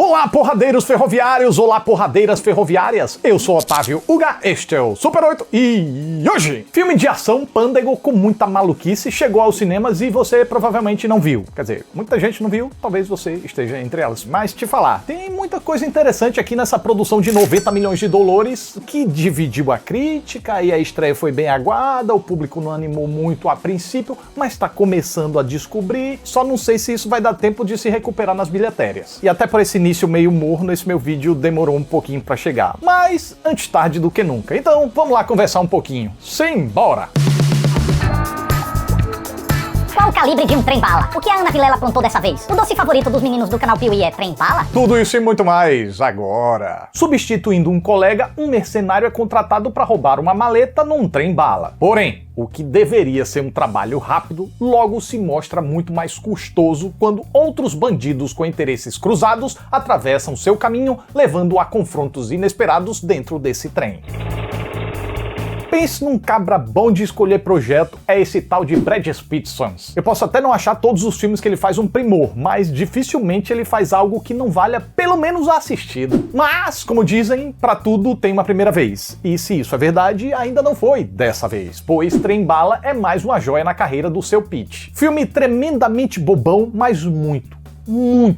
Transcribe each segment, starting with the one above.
Olá, porradeiros ferroviários! Olá, porradeiras ferroviárias! Eu sou Otávio Uga, este é o Super 8 e hoje, filme de ação pândego com muita maluquice chegou aos cinemas e você provavelmente não viu. Quer dizer, muita gente não viu, talvez você esteja entre elas. Mas te falar, tem muita coisa interessante aqui nessa produção de 90 milhões de dólares que dividiu a crítica e a estreia foi bem aguada, o público não animou muito a princípio, mas tá começando a descobrir, só não sei se isso vai dar tempo de se recuperar nas bilhetérias. E até por esse início meio morno, esse meu vídeo demorou um pouquinho pra chegar. Mas antes tarde do que nunca. Então vamos lá conversar um pouquinho. Simbora! Qual o calibre de um trem-bala? O que a Ana Vilela aprontou dessa vez? O doce favorito dos meninos do canal Piuí é trem-bala? Tudo isso e muito mais agora. Substituindo um colega, um mercenário é contratado para roubar uma maleta num trem-bala. Porém, o que deveria ser um trabalho rápido, logo se mostra muito mais custoso quando outros bandidos com interesses cruzados atravessam seu caminho, levando a confrontos inesperados dentro desse trem. Pense num cabra bom de escolher projeto, é esse tal de Brad Pitt. Eu posso até não achar todos os filmes que ele faz um primor, mas dificilmente ele faz algo que não valha pelo menos a assistida. Mas, como dizem, pra tudo tem uma primeira vez. E se isso é verdade, ainda não foi dessa vez, pois Trem Bala é mais uma joia na carreira do seu Pitt. Filme tremendamente bobão, mas muito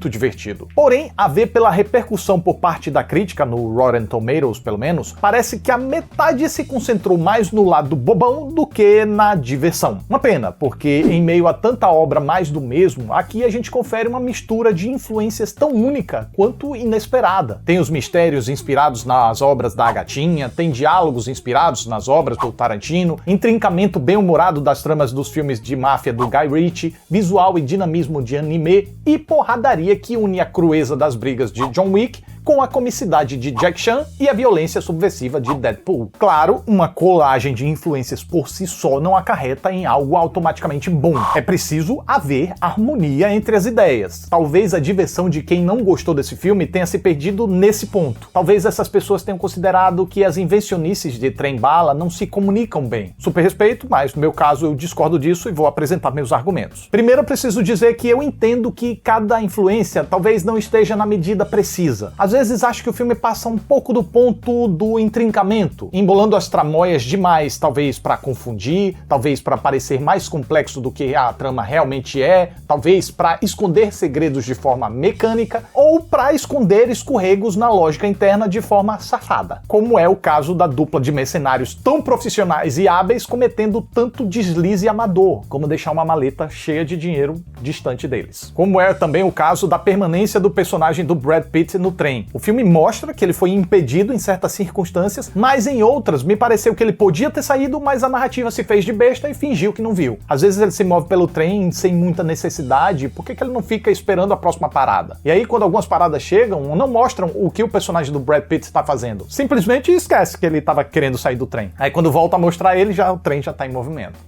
divertido. Porém, a ver pela repercussão por parte da crítica, no Rotten Tomatoes pelo menos, parece que a metade se concentrou mais no lado bobão do que na diversão. Uma pena, porque em meio a tanta obra mais do mesmo, aqui a gente confere uma mistura de influências tão única quanto inesperada. Tem os mistérios inspirados nas obras da Gatinha, tem diálogos inspirados nas obras do Tarantino, intrincamento bem-humorado das tramas dos filmes de máfia do Guy Ritchie, visual e dinamismo de anime e porradaria que une a crueza das brigas de John Wick com a comicidade de Jack Chan e a violência subversiva de Deadpool. Claro, uma colagem de influências por si só não acarreta em algo automaticamente bom. É preciso haver harmonia entre as ideias. Talvez a diversão de quem não gostou desse filme tenha se perdido nesse ponto. Talvez essas pessoas tenham considerado que as invencionices de Trem Bala não se comunicam bem. Super respeito, mas no meu caso eu discordo disso e vou apresentar meus argumentos. Primeiro eu preciso dizer que eu entendo que cada influência talvez não esteja na medida precisa. Às vezes acho que o filme passa um pouco do ponto do intrincamento, embolando as tramóias demais, talvez para confundir, talvez para parecer mais complexo do que a trama realmente é, talvez para esconder segredos de forma mecânica ou para esconder escorregos na lógica interna de forma safada, como é o caso da dupla de mercenários tão profissionais e hábeis cometendo tanto deslize amador, como deixar uma maleta cheia de dinheiro distante deles. Como é também o caso da permanência do personagem do Brad Pitt no trem. O filme mostra que ele foi impedido em certas circunstâncias, mas em outras me pareceu que ele podia ter saído, mas a narrativa se fez de besta e fingiu que não viu. Às vezes ele se move pelo trem sem muita necessidade, por que ele não fica esperando a próxima parada? E aí quando algumas paradas chegam, não mostram o que o personagem do Brad Pitt está fazendo. Simplesmente esquece que ele estava querendo sair do trem. Aí quando volta a mostrar ele, o trem já está em movimento.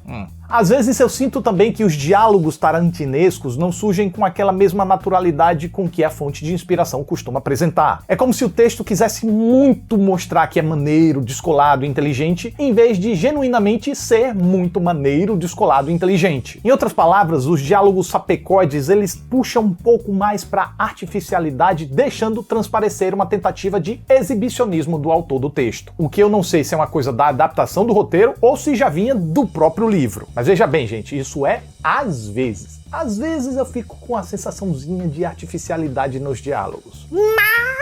Às vezes eu sinto também que os diálogos tarantinescos não surgem com aquela mesma naturalidade com que a fonte de inspiração costuma apresentar. É como se o texto quisesse muito mostrar que é maneiro, descolado e inteligente, em vez de genuinamente ser muito maneiro, descolado e inteligente. Em outras palavras, os diálogos sapecoides, eles puxam um pouco mais para artificialidade, deixando transparecer uma tentativa de exibicionismo do autor do texto. O que eu não sei se é uma coisa da adaptação do roteiro ou se já vinha do próprio livro. Mas veja bem, gente, isso é às vezes. Às vezes eu fico com a sensaçãozinha de artificialidade nos diálogos. Mas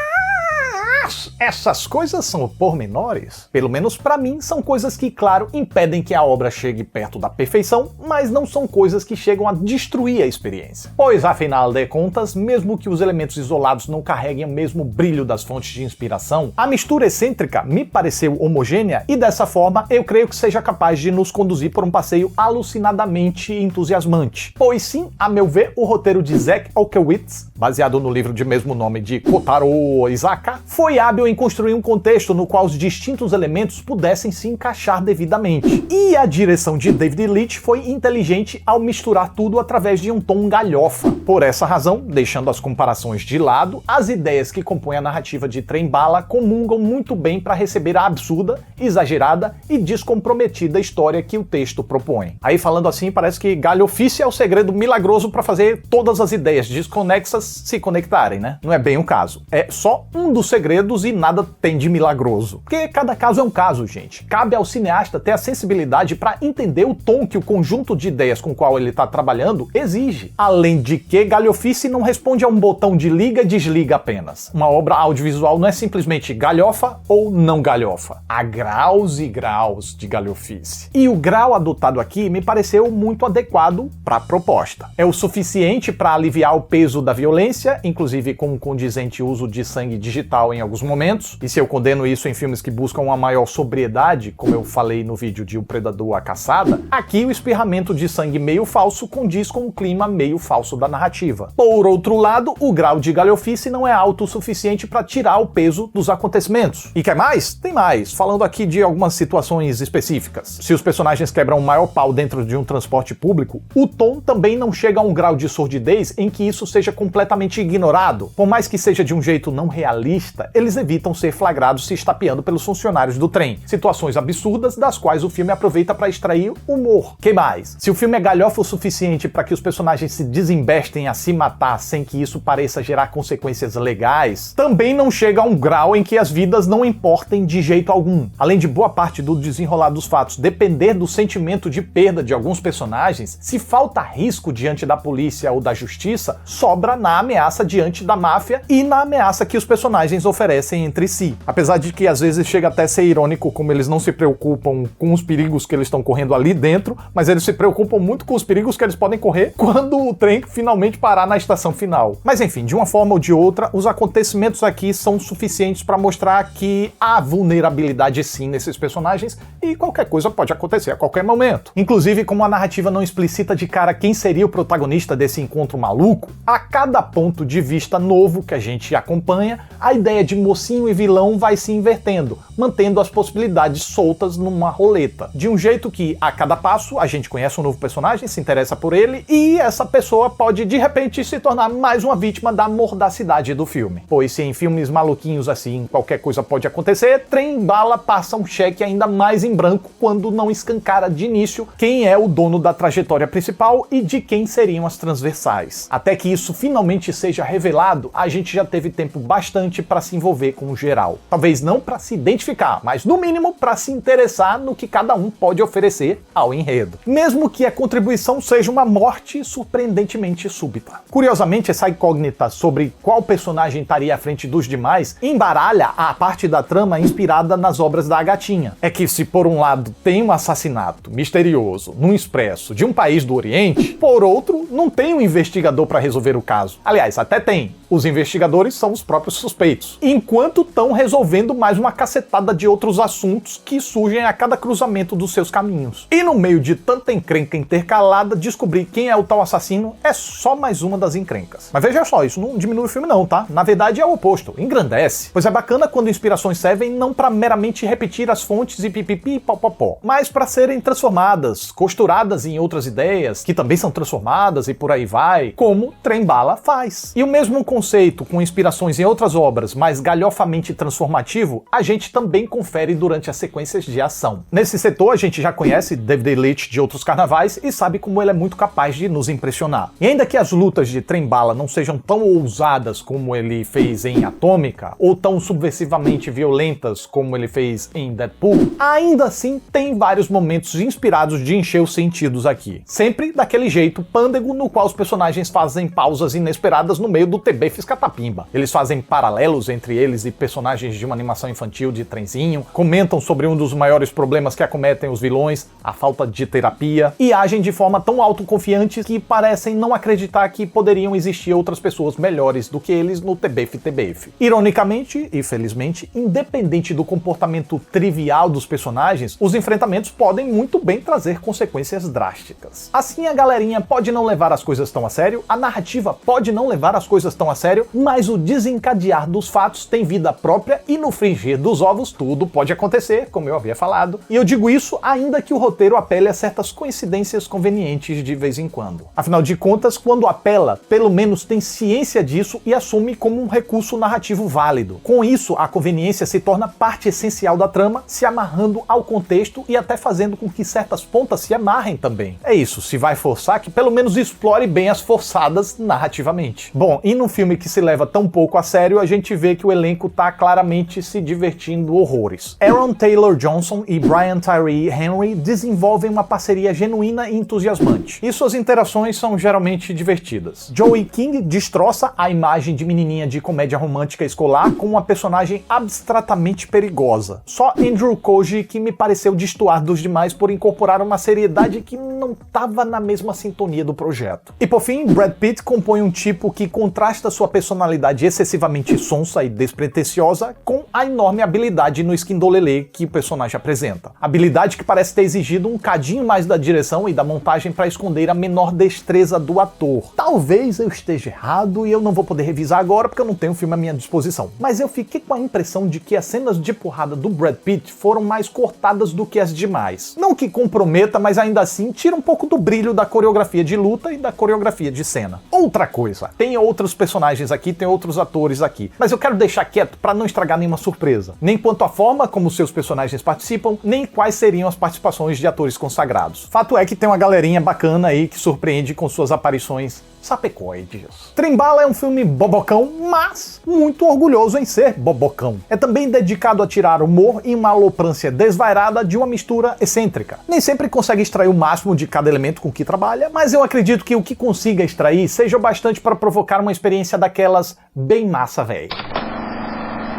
essas coisas são pormenores. Pelo menos pra mim, são coisas que, claro, impedem que a obra chegue perto da perfeição, mas não são coisas que chegam a destruir a experiência. Pois, afinal de contas, mesmo que os elementos isolados não carreguem o mesmo brilho das fontes de inspiração, a mistura excêntrica me pareceu homogênea e, dessa forma, eu creio que seja capaz de nos conduzir por um passeio alucinadamente entusiasmante. Pois sim, a meu ver, o roteiro de Zach Olkowitz, baseado no livro de mesmo nome de Kotaro Isaka, foi hábil em construir um contexto no qual os distintos elementos pudessem se encaixar devidamente. E a direção de David Leitch foi inteligente ao misturar tudo através de um tom galhofa. Por essa razão, deixando as comparações de lado, as ideias que compõem a narrativa de Trem Bala comungam muito bem para receber a absurda, exagerada e descomprometida história que o texto propõe. Aí falando assim, parece que galhofice é o segredo milagroso para fazer todas as ideias desconexas se conectarem, né? Não é bem o caso. É só um dos segredos e nada tem de milagroso. Porque cada caso é um caso, gente. Cabe ao cineasta ter a sensibilidade para entender o tom que o conjunto de ideias com o qual ele está trabalhando exige. Além de que galhofice não responde a um botão de liga e desliga apenas. Uma obra audiovisual não é simplesmente galhofa ou não galhofa. Há graus e graus de galhofice. E o grau adotado aqui me pareceu muito adequado para a proposta. É o suficiente para aliviar o peso da violência, inclusive com um condizente uso de sangue digital em alguns momentos. E se eu condeno isso em filmes que buscam uma maior sobriedade, como eu falei no vídeo de O Predador a Caçada, aqui o espirramento de sangue meio falso condiz com o clima meio falso da narrativa. Por outro lado, o grau de galhofice não é alto o suficiente para tirar o peso dos acontecimentos. E quer mais? Tem mais. Falando aqui de algumas situações específicas. Se os personagens quebram o maior pau dentro de um transporte público, o tom também não chega a um grau de sordidez em que isso seja completamente ignorado. Por mais que seja de um jeito não realista, eles evitam ser flagrados se estapeando pelos funcionários do trem. Situações absurdas das quais o filme aproveita para extrair humor. Que mais? Se o filme é galhofa o suficiente para que os personagens se desembestem a se matar sem que isso pareça gerar consequências legais, também não chega a um grau em que as vidas não importem de jeito algum. Além de boa parte do desenrolar dos fatos depender do sentimento de perda de alguns personagens, se falta risco diante da polícia ou da justiça, sobra na ameaça diante da máfia e na ameaça que os personagens oferecem entre si. Apesar de que às vezes chega até a ser irônico como eles não se preocupam com os perigos que eles estão correndo ali dentro, mas eles se preocupam muito com os perigos que eles podem correr quando o trem finalmente parar na estação final. Mas enfim, de uma forma ou de outra, os acontecimentos aqui são suficientes para mostrar que há vulnerabilidade sim nesses personagens e qualquer coisa pode acontecer a qualquer momento. Inclusive, como a narrativa não explicita de cara quem seria o protagonista desse encontro maluco, a cada ponto de vista novo que a gente acompanha, a ideia de mocinho e vilão vai se invertendo, mantendo as possibilidades soltas numa roleta. De um jeito que, a cada passo, a gente conhece um novo personagem, se interessa por ele, e essa pessoa pode, de repente, se tornar mais uma vítima da mordacidade do filme. Pois se em filmes maluquinhos assim qualquer coisa pode acontecer, Trem Bala passa um cheque ainda mais em branco quando não escancara de início quem é o dono da trajetória principal e de quem seriam as transversais. Até que isso finalmente seja revelado, a gente já teve tempo bastante para se envolver com o geral. Talvez não para se identificar, mas no mínimo para se interessar no que cada um pode oferecer ao enredo. Mesmo que a contribuição seja uma morte surpreendentemente súbita. Curiosamente, essa incógnita sobre qual personagem estaria à frente dos demais embaralha a parte da trama inspirada nas obras da Gatinha. É que se por um lado tem um assassinato misterioso num expresso de um país do Oriente, por outro não tem um investigador para resolver o caso. Aliás, até tem. Os investigadores são os próprios suspeitos. Enquanto estão resolvendo mais uma cacetada de outros assuntos que surgem a cada cruzamento dos seus caminhos. E no meio de tanta encrenca intercalada, descobrir quem é o tal assassino é só mais uma das encrencas. Mas veja só, isso não diminui o filme não, tá? Na verdade é o oposto, engrandece. Pois é bacana quando inspirações servem não para meramente repetir as fontes e pipipi e popopó, mas para serem transformadas, costuradas em outras ideias, que também são transformadas e por aí vai, como Trem Bala faz. E o mesmo conceito com inspirações em outras obras, mas galhofamente transformativo, a gente também confere durante as sequências de ação. Nesse setor a gente já conhece David Leitch de outros carnavais e sabe como ele é muito capaz de nos impressionar. E ainda que as lutas de Trem Bala não sejam tão ousadas como ele fez em Atômica, ou tão subversivamente violentas como ele fez em Deadpool, ainda assim tem vários momentos inspirados de encher os sentidos aqui. Sempre daquele jeito pândego no qual os personagens fazem pausas inesperadas no meio do TB Fiscatapimba. Eles fazem paralelos entre eles e personagens de uma animação infantil de trenzinho, comentam sobre um dos maiores problemas que acometem os vilões, a falta de terapia, e agem de forma tão autoconfiante que parecem não acreditar que poderiam existir outras pessoas melhores do que eles no TBF. Ironicamente, e felizmente, independente do comportamento trivial dos personagens, os enfrentamentos podem muito bem trazer consequências drásticas. Assim a galerinha pode não levar as coisas tão a sério, a narrativa pode não levar as coisas tão a sério, mas o desencadear dos fatos humanos têm vida própria e no frigir dos ovos tudo pode acontecer, como eu havia falado. E eu digo isso ainda que o roteiro apele a certas coincidências convenientes de vez em quando. Afinal de contas, quando apela, pelo menos tem ciência disso e assume como um recurso narrativo válido. Com isso, a conveniência se torna parte essencial da trama, se amarrando ao contexto e até fazendo com que certas pontas se amarrem também. É isso, se vai forçar, que pelo menos explore bem as forçadas narrativamente. Bom, e num filme que se leva tão pouco a sério, a gente vê que o elenco tá claramente se divertindo horrores. Aaron Taylor Johnson e Brian Tyree Henry desenvolvem uma parceria genuína e entusiasmante, e suas interações são geralmente divertidas. Joey King destroça a imagem de menininha de comédia romântica escolar com uma personagem abstratamente perigosa. Só Andrew Koji que me pareceu destoar dos demais por incorporar uma seriedade que não estava na mesma sintonia do projeto. E por fim, Brad Pitt compõe um tipo que contrasta sua personalidade excessivamente sonsa e despretensiosa com a enorme habilidade no esquindolelê que o personagem apresenta. Habilidade que parece ter exigido um cadinho mais da direção e da montagem para esconder a menor destreza do ator. Talvez eu esteja errado e eu não vou poder revisar agora porque eu não tenho o filme à minha disposição. Mas eu fiquei com a impressão de que as cenas de porrada do Brad Pitt foram mais cortadas do que as demais. Não que comprometa, mas ainda assim tira um pouco do brilho da coreografia de luta e da coreografia de cena. Outra coisa, tem outros personagens aqui, tem outros atores aqui, mas eu quero deixar quieto para não estragar nenhuma surpresa. Nem quanto à forma como seus personagens participam, nem quais seriam as participações de atores consagrados. Fato é que tem uma galerinha bacana aí que surpreende com suas aparições sapecoides. Trem Bala é um filme bobocão, mas muito orgulhoso em ser bobocão. É também dedicado a tirar humor e uma aloprância desvairada de uma mistura excêntrica. Nem sempre consegue extrair o máximo de cada elemento com que trabalha, mas eu acredito que o que consiga extrair seja o bastante para provocar uma experiência daquelas bem massa, véi.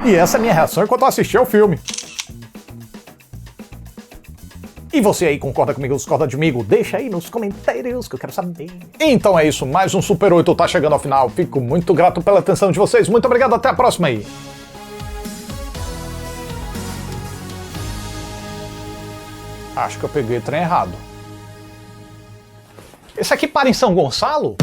E essa é a minha reação enquanto eu assisti ao filme. E você aí concorda comigo ou discorda comigo? Deixa aí nos comentários que eu quero saber. Então é isso, mais um Super 8 tá chegando ao final. Fico muito grato pela atenção de vocês. Muito obrigado, até a próxima aí. Acho que eu peguei o trem errado. Esse aqui para em São Gonçalo?